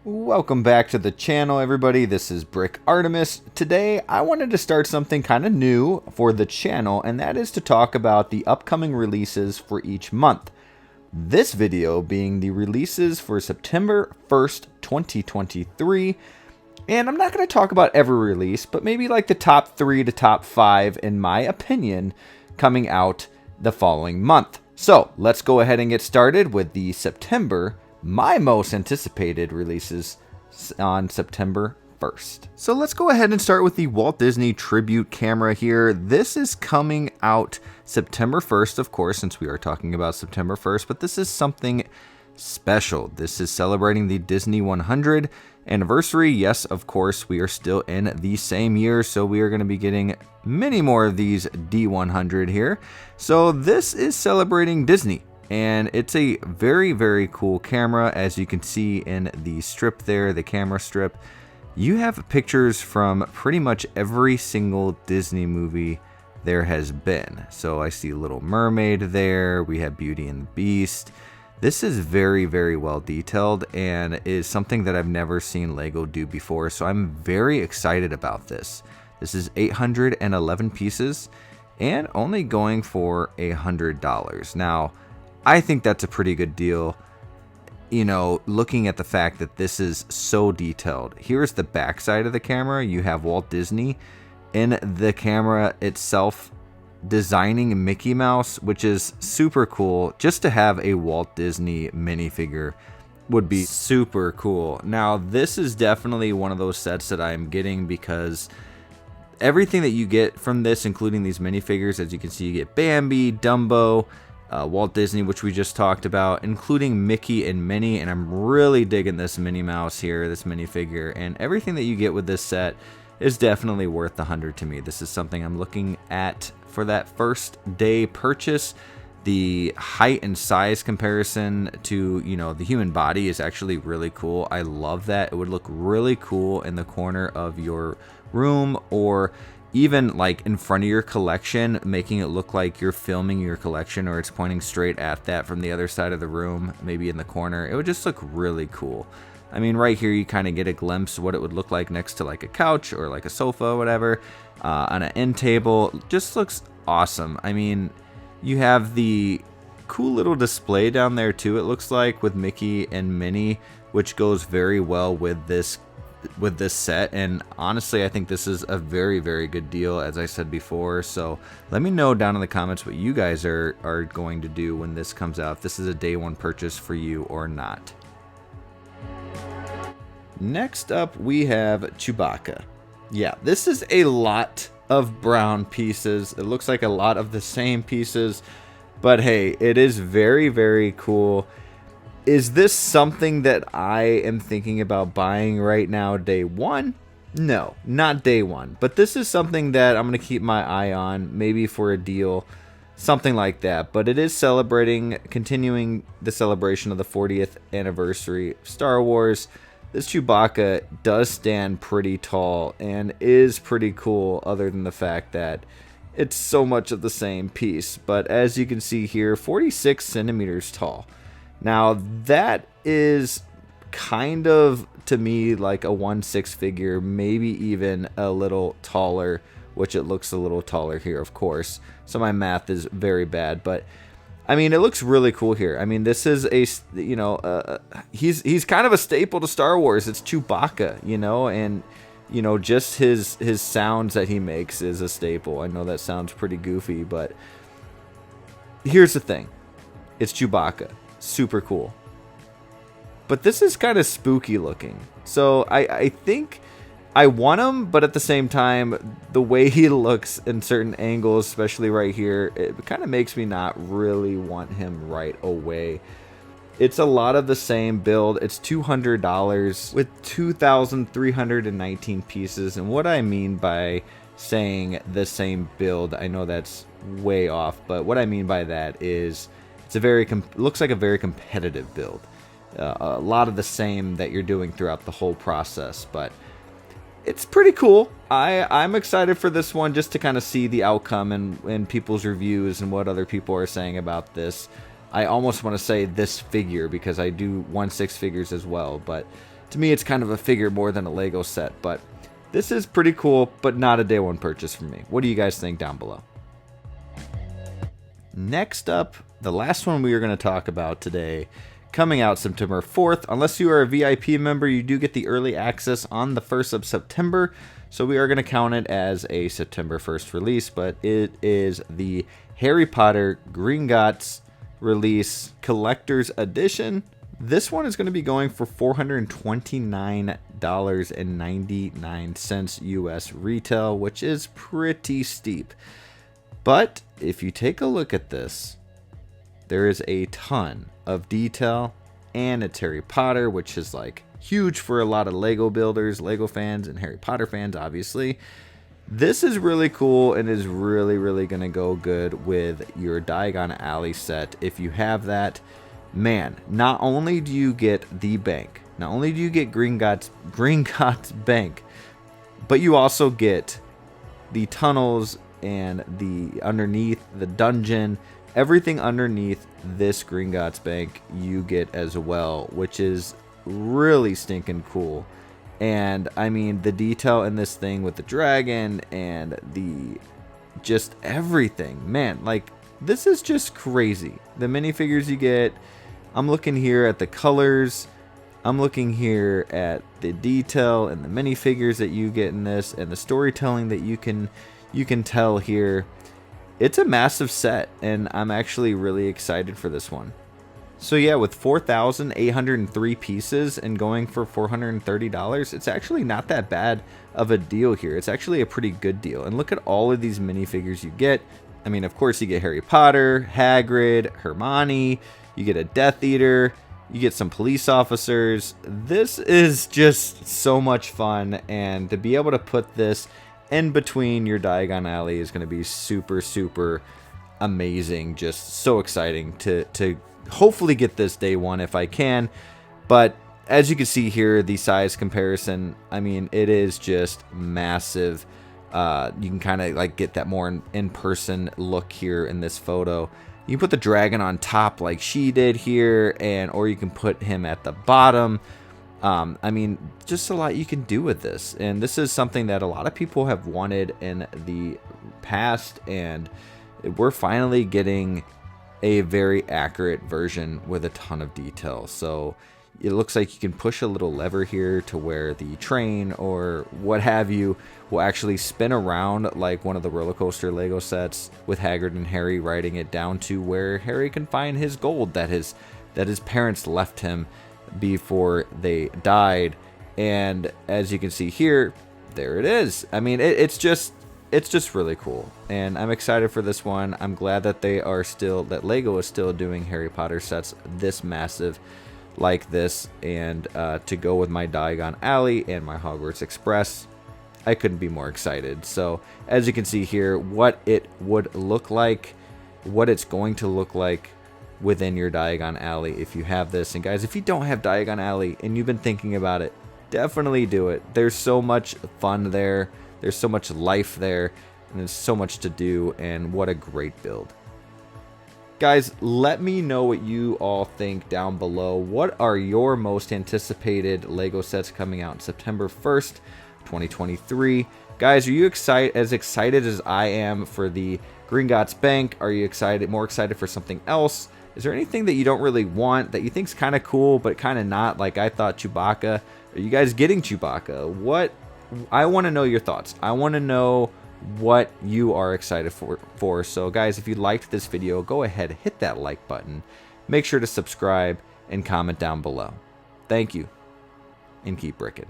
Welcome back to the channel, everybody. This is Brick Artemis. Today, I wanted to start something kind of new for the channel, and that is to talk about the upcoming releases for each month. This video being the releases for September 1st, 2023. And I'm not going to talk about every release, but maybe like the top 3 to top 5, in my opinion, coming out the following month. So, let's go ahead and get started with the September, my most anticipated releases on September 1st. So let's go ahead and start with the Walt Disney Tribute camera here. This is coming out September 1st, of course, since we are talking about September 1st, but this is something special. This is celebrating the Disney 100 anniversary. Yes, of course, we are still in the same year, so we are going to be getting many more of these D100 here. So this is celebrating Disney. And it's a very, very cool camera, as you can see in the strip there, the camera strip. You have pictures from pretty much every single Disney movie there has been. So I see Little Mermaid there, we have Beauty and the Beast. This is very, very well detailed and is something that I've never seen Lego do before, so I'm very excited about this. This is 811 pieces and only going for $100. Now, I think that's a pretty good deal, you know, looking at the fact that this is so detailed. Here's the back side of the camera. You have Walt Disney in the camera itself designing Mickey Mouse, which is super cool. Just to have a Walt Disney minifigure would be super cool. Now, this is definitely one of those sets that I'm getting because everything that you get from this, including these minifigures, as you can see, you get Bambi, Dumbo, Walt Disney, which we just talked about, including Mickey and Minnie, and I'm really digging this Minnie Mouse here, this minifigure, and everything that you get with this set is definitely worth the 100 to me. This is something I'm looking at for that first day purchase. The height and size comparison to, you know, the human body is actually really cool. I love that. It would look really cool in the corner of your room, or even like in front of your collection, making it look like you're filming your collection, or it's pointing straight at that from the other side of the room, maybe in the corner. It would just look really cool. I mean, right here you kind of get a glimpse of what it would look like next to like a couch or like a sofa or whatever, on an end table. Just looks awesome. I mean, you have the cool little display down there too, it looks like, with Mickey and Minnie, which goes very well with this set. And honestly, I think this is a very, very good deal, as I said before. So let me know down in the comments what you guys are going to do when this comes out, if this is a day one purchase for you or not. Next up, we have Chewbacca. Yeah, this is a lot of brown pieces. It looks like a lot of the same pieces, but hey, it is very, very cool. Is this something that I am thinking about buying right now, day one? No, not day one. But this is something that I'm going to keep my eye on, maybe for a deal, something like that. But it is continuing the celebration of the 40th anniversary of Star Wars. This Chewbacca does stand pretty tall and is pretty cool, other than the fact that it's so much of the same piece. But as you can see here, 46 centimeters tall. Now, that is kind of, to me, like a 1/6 figure, maybe even a little taller, which it looks a little taller here, of course. So my math is very bad, but I mean, it looks really cool here. I mean, this is a, you know, he's kind of a staple to Star Wars. It's Chewbacca, you know, and, you know, just his sounds that he makes is a staple. I know that sounds pretty goofy, but here's the thing. It's Chewbacca. Super cool. But this is kind of spooky looking. So I think I want him, but at the same time, the way he looks in certain angles, especially right here, it kind of makes me not really want him right away. It's a lot of the same build. It's $200 with 2,319 pieces. And what I mean by saying the same build, I know that's way off, but what I mean by that is it's a looks like a very competitive build. A lot of the same that you're doing throughout the whole process, but it's pretty cool. I'm excited for this one, just to kind of see the outcome and people's reviews and what other people are saying about this. I almost want to say this figure because I do 1/6 figures as well, but to me it's kind of a figure more than a Lego set, but this is pretty cool, but not a day one purchase for me. What do you guys think down below? Next up, the last one we are going to talk about today, coming out September 4th. Unless you are a VIP member, you do get the early access on the 1st of September. So we are going to count it as a September 1st release, but it is the Harry Potter Gringotts release collector's edition. This one is going to be going for $429.99 US retail, which is pretty steep. But if you take a look at this, there is a ton of detail, and it's Harry Potter, which is like huge for a lot of Lego builders, Lego fans, and Harry Potter fans, obviously. This is really cool and is really going to go good with your Diagon Alley set. If you have that, man, not only do you get the bank, not only do you get Gringotts Bank, but you also get the tunnels and the underneath, the dungeon, everything underneath this Gringotts Bank you get as well, which is really stinking cool. And I mean, the detail in this thing with the dragon and the just everything, man, like this is just crazy. The minifigures you get, I'm looking here at the colors, I'm looking here at the detail and the minifigures that you get in this, and the storytelling that you can tell here. It's a massive set, and I'm actually really excited for this one. So yeah, with 4,803 pieces and going for $430, it's actually not that bad of a deal here. It's actually a pretty good deal. And look at all of these minifigures you get. I mean, of course, you get Harry Potter, Hagrid, Hermione, you get a Death Eater, you get some police officers. This is just so much fun, and to be able to put this in between your Diagon Alley is going to be super amazing. Just so exciting to hopefully get this day one if I can. But as you can see here, the size comparison, I mean, it is just massive. You can kind of like get that more in-person look here in this photo. You can put the dragon on top like she did here, or you can put him at the bottom. I mean, just a lot you can do with this, and this is something that a lot of people have wanted in the past, and we're finally getting a very accurate version with a ton of detail. So it looks like you can push a little lever here to where the train or what have you will actually spin around like one of the roller coaster Lego sets, with Hagrid and Harry riding it down to where Harry can find his gold that his parents left him before they died. And as you can see here, there it is. I mean, it's just really cool, and I'm excited for this one. I'm glad that that Lego is still doing Harry Potter sets this massive like this, and to go with my Diagon Alley and my Hogwarts Express, I couldn't be more excited. So as you can see here, what it would look like, what it's going to look like within your Diagon Alley if you have this. And guys, if you don't have Diagon Alley and you've been thinking about it, definitely do it. There's so much fun there, there's so much life there, and there's so much to do, and what a great build. Guys, let me know what you all think down below. What are your most anticipated Lego sets coming out September 1st, 2023? Guys, are you as excited as I am for the Gringotts Bank? Are you more excited for something else? Is there anything that you don't really want that you think's kind of cool but kind of not? Like I thought Chewbacca. Are you guys getting Chewbacca? I want to know your thoughts. I want to know what you are excited for. So guys, if you liked this video, go ahead, hit that like button. Make sure to subscribe and comment down below. Thank you, and keep bricking.